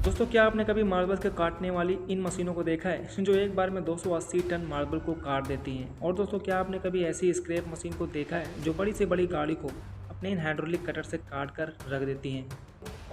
दोस्तों क्या आपने कभी मार्बल के काटने वाली इन मशीनों को देखा है जो एक बार में 280 टन मार्बल को काट देती हैं। और दोस्तों क्या आपने कभी ऐसी स्क्रैप मशीन को देखा है जो बड़ी से बड़ी गाड़ी को अपने इन हाइड्रोलिक कटर से काट कर रख देती हैं।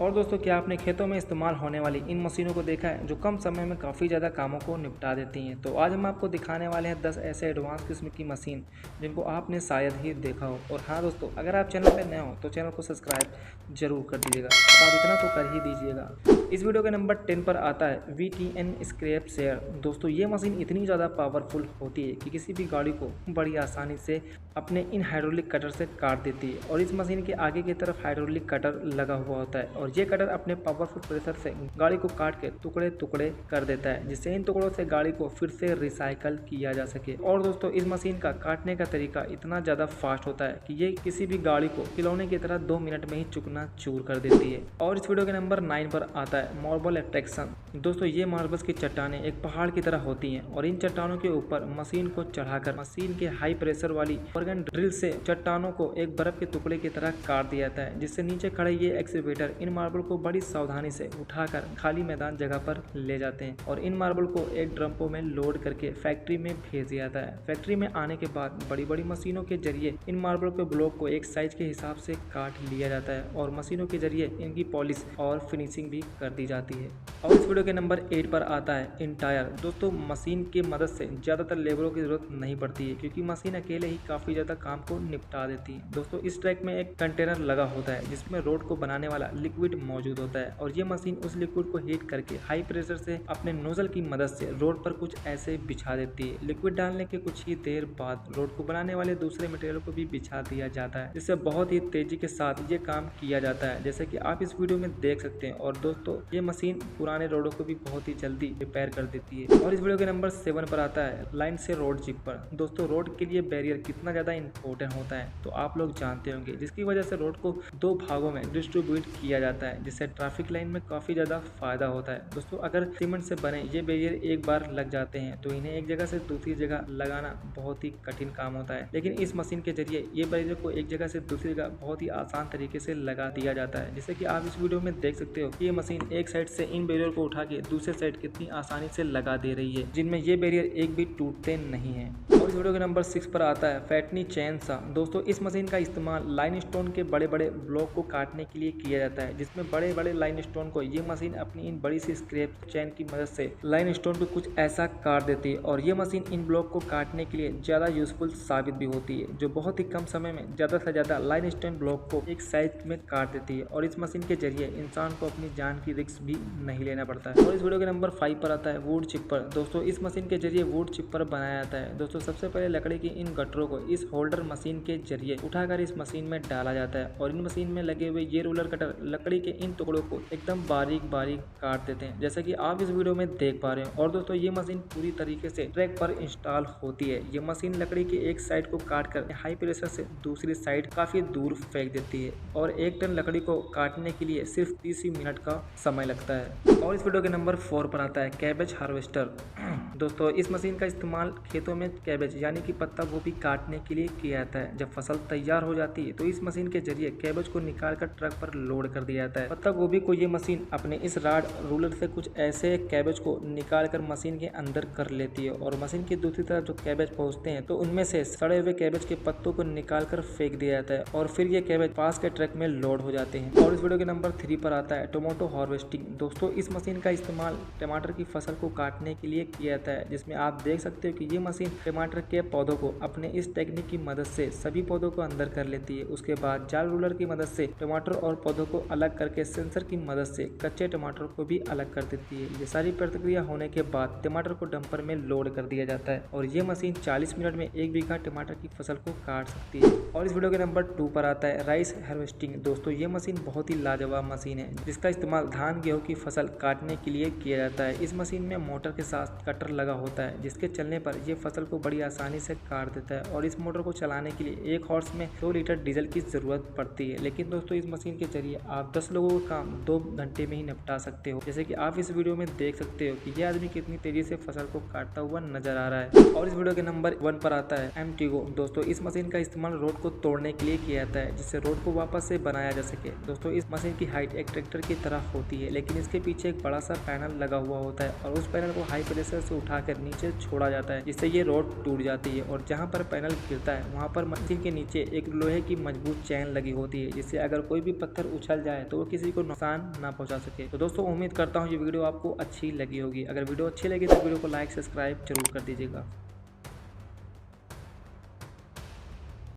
और दोस्तों क्या आपने खेतों में इस्तेमाल होने वाली इन मशीनों को देखा है जो कम समय में काफ़ी ज़्यादा कामों को निपटा देती हैं। तो आज हम आपको दिखाने वाले हैं 10 ऐसे एडवांस किस्म की मशीन जिनको आपने शायद ही देखा हो। और हाँ दोस्तों, अगर आप चैनल पर नए हो तो चैनल को सब्सक्राइब जरूर कर दीजिएगा। अब आप इतना तो कर ही दीजिएगा। इस वीडियो के नंबर 10 पर आता है VTN स्क्रैप शेयर। दोस्तों ये मशीन इतनी ज़्यादा पावरफुल होती है कि किसी भी गाड़ी को बड़ी आसानी से अपने इन हाइड्रोलिक कटर से काट देती है। और इस मशीन के आगे की तरफ हाइड्रोलिक कटर लगा हुआ होता है और ये कटर अपने पावरफुल प्रेशर से गाड़ी को काट के टुकड़े टुकड़े कर देता है, जिससे इन टुकड़ों से गाड़ी को फिर से रिसाइकल किया जा सके। और दोस्तों इस मशीन का काटने का तरीका इतना ज़्यादा फास्ट होता है कि ये किसी भी गाड़ी को खिलौने की तरह 2 मिनट में ही चुकना चूर कर देती है। और इस वीडियो के नंबर 9 पर आता है मार्बल एक्सट्रैक्शन। दोस्तों ये मार्बल्स की चट्टानें एक पहाड़ की तरह होती हैं और इन चट्टानों के ऊपर मशीन को चढ़ाकर मशीन के हाई प्रेशर वाली ऑर्गन ड्रिल से चट्टानों को एक बर्फ के टुकड़े की तरह काट दिया जाता है, जिससे नीचे खड़े ये एक्सकेवेटर इन मार्बल को बड़ी सावधानी से उठाकर खाली मैदान जगह पर ले जाते हैं और इन मार्बल को एक ड्रम्पों में लोड करके फैक्ट्री में भेज दिया जाता है। फैक्ट्री में आने के बाद बड़ी बड़ी मशीनों के जरिए इन मार्बल के ब्लॉक को एक साइज के हिसाब से काट लिया जाता है और मशीनों के जरिए इनकी पॉलिश और फिनिशिंग भी कर दी जाती है। और इस वीडियो के नंबर 8 पर आता है इंटायर। दोस्तों मशीन की मदद से ज़्यादातर लेबरों की जरूरत नहीं पड़ती है क्योंकि मशीन अकेले ही काफ़ी ज़्यादा काम को निपटा देती है। दोस्तों इस ट्रैक में एक कंटेनर लगा होता है जिसमें रोड को बनाने वाला लिक्विड मौजूद होता है और ये मशीन उस लिक्विड को हीट करके हाई प्रेशर से अपने नोजल की मदद से रोड पर कुछ ऐसे बिछा देती है। लिक्विड डालने के कुछ ही देर बाद रोड को बनाने वाले दूसरे मटेरियल को भी बिछा दिया जाता है, जिससे बहुत ही तेजी के साथ ये काम किया जाता है, जैसे कि आप इस वीडियो में देख सकते हैं। और दोस्तों ये मशीन पुराने रोडों को भी बहुत ही जल्दी रिपेयर कर देती है। और इस वीडियो के नंबर 7 पर आता है लाइन से रोड चिपर। दोस्तों रोड के लिए बैरियर कितना ज़्यादा इंपॉर्टेंट होता है तो आप लोग जानते होंगे, जिसकी वजह से रोड को 2 भागों में डिस्ट्रीब्यूट किया जाता है, जिससे ट्रैफिक लाइन में काफ़ी ज़्यादा फायदा होता है। दोस्तों अगर सीमेंट से बने ये बैरियर एक बार लग जाते हैं तो इन्हें एक जगह से दूसरी जगह लगाना बहुत ही कठिन काम होता है, लेकिन इस मशीन के जरिए ये बैरियर को एक जगह से दूसरी जगह बहुत ही आसान तरीके से लगा दिया जाता है। जैसे कि आप इस वीडियो में देख सकते हो कि ये मशीन एक साइड से इन बैरियर को उठा के दूसरे साइड कितनी आसानी से लगा दे रही है, जिनमें ये बैरियर एक भी टूटते नहीं है। और इस वीडियो के नंबर 6 पर आता है फैटनी चेन सा। दोस्तों इस मशीन का इस्तेमाल लाइन स्टोन के बड़े बड़े ब्लॉक को काटने के लिए किया जाता है, जिसमें बड़े बड़े लाइन स्टोन को ये मशीन अपनी इन बड़ी सी स्क्रैप चेन की मदद से लाइन स्टोन पे कुछ ऐसा काट देती है। और ये मशीन इन ब्लॉक को काटने के लिए ज़्यादा यूजफुल साबित भी होती है, जो बहुत ही कम समय में ज़्यादा से ज़्यादा लाइन स्टोन ब्लॉक को एक साइज में काट देती है। और इस मशीन के जरिए इंसान को अपनी जान की रिस्क भी नहीं लेना पड़ता है। और इस वीडियो के नंबर 5 पर आता है वुड चिपर। दोस्तों इस मशीन के जरिए वुड चिपर बनाया जाता है। दोस्तों सबसे पहले लकड़ी की इन गटरों को इस होल्डर मशीन के जरिए उठाकर इस मशीन में डाला जाता है और इन मशीन में लगे हुए ये रोलर कटर लकड़ी के इन टुकड़ों को एकदम बारीक बारीक काट देते हैं, जैसा कि आप इस वीडियो में देख पा रहे हैं। और दोस्तों ये मशीन पूरी तरीके से ट्रैक पर इंस्टॉल होती है। ये मशीन लकड़ी की एक साइड को काट कर हाई प्रेशर से दूसरी साइड काफी दूर फेंक देती है और 1 टन लकड़ी को काटने के लिए सिर्फ 30 मिनट का समय लगता है। और इस वीडियो के नंबर 4 पर आता है कैबेज हार्वेस्टर। दोस्तों इस मशीन का इस्तेमाल खेतों में कैबेज यानी कि पत्ता गोभी काटने के लिए किया जाता है। जब फसल तैयार हो जाती है तो इस मशीन के जरिए कैबेज को निकालकर ट्रक पर लोड कर दिया जाता है। पत्ता गोभी को ये मशीन अपने इस राड रूलर से कुछ ऐसे कैबेज को निकालकर मशीन के अंदर कर लेती है और मशीन की दूसरी तरफ जो कैबेज पहुंचते हैं तो उनमें से सड़े हुए कैबेज के पत्तों को निकालकर फेंक दिया जाता है और फिर ये कैबेज पास के ट्रक में लोड हो जाते हैं। और इस वीडियो के नंबर 3 पर आता है टोमेटो हार्वेस्टिंग। दोस्तों इस मशीन का इस्तेमाल टमाटर की फसल को काटने के लिए किया जाता है, जिसमें आप देख सकते हो कि ये मशीन टमाटर के पौधों को अपने इस टेक्निक की मदद से सभी पौधों को अंदर कर लेती है। उसके बाद जाल रूलर की मदद से टमाटर और पौधों को अलग करके सेंसर की मदद से कच्चे टमाटर को भी अलग कर देती है। ये सारी प्रक्रिया होने के बाद टमाटर को डंपर में लोड कर दिया जाता है और ये मशीन 40 मिनट में 1 बीघा टमाटर की फसल को काट सकती है। और इस वीडियो के नंबर 2 पर आता है राइस हार्वेस्टिंग। दोस्तों ये मशीन बहुत ही लाजवाब मशीन है, जिसका इस्तेमाल धान गेहूं की फसल काटने के लिए किया जाता है। इस मशीन में मोटर के साथ कटर लगा होता है, जिसके चलने पर यह फसल को बड़ी आसानी से काट देता है। और इस मोटर को चलाने के लिए 1 हॉर्स में 2 लीटर डीजल की जरूरत पड़ती है, लेकिन दोस्तों इस मशीन के जरिए आप 10 लोगों का काम 2 घंटे में ही निपटा सकते हो, जैसे कि आप इस वीडियो में देख सकते हो कि यह आदमी कितनी तेजी से फसल को काटता हुआ नजर आ रहा है। और इस वीडियो के नंबर 1 पर आता है एमटीगो। दोस्तों इस मशीन का इस्तेमाल रोड को तोड़ने के लिए किया जाता है, जिससे रोड को वापस से बनाया जा सके। दोस्तों इस मशीन की हाइट एक ट्रैक्टर की तरह होती है, लेकिन इसके पीछे पीछे एक बड़ा सा पैनल लगा हुआ होता है और उस पैनल को हाई प्रेशर से उठाकर नीचे छोड़ा जाता है, जिससे ये रॉड टूट जाती है। और जहाँ पर पैनल गिरता है वहाँ पर मशीन के नीचे एक लोहे की मजबूत चैन लगी होती है, जिससे अगर कोई भी पत्थर उछल जाए तो वो किसी को नुकसान ना पहुँचा सके। तो दोस्तों उम्मीद करता हूँ ये वीडियो आपको अच्छी लगी होगी। अगर वीडियो अच्छी लगी तो वीडियो को लाइक सब्सक्राइब जरूर कर दीजिएगा।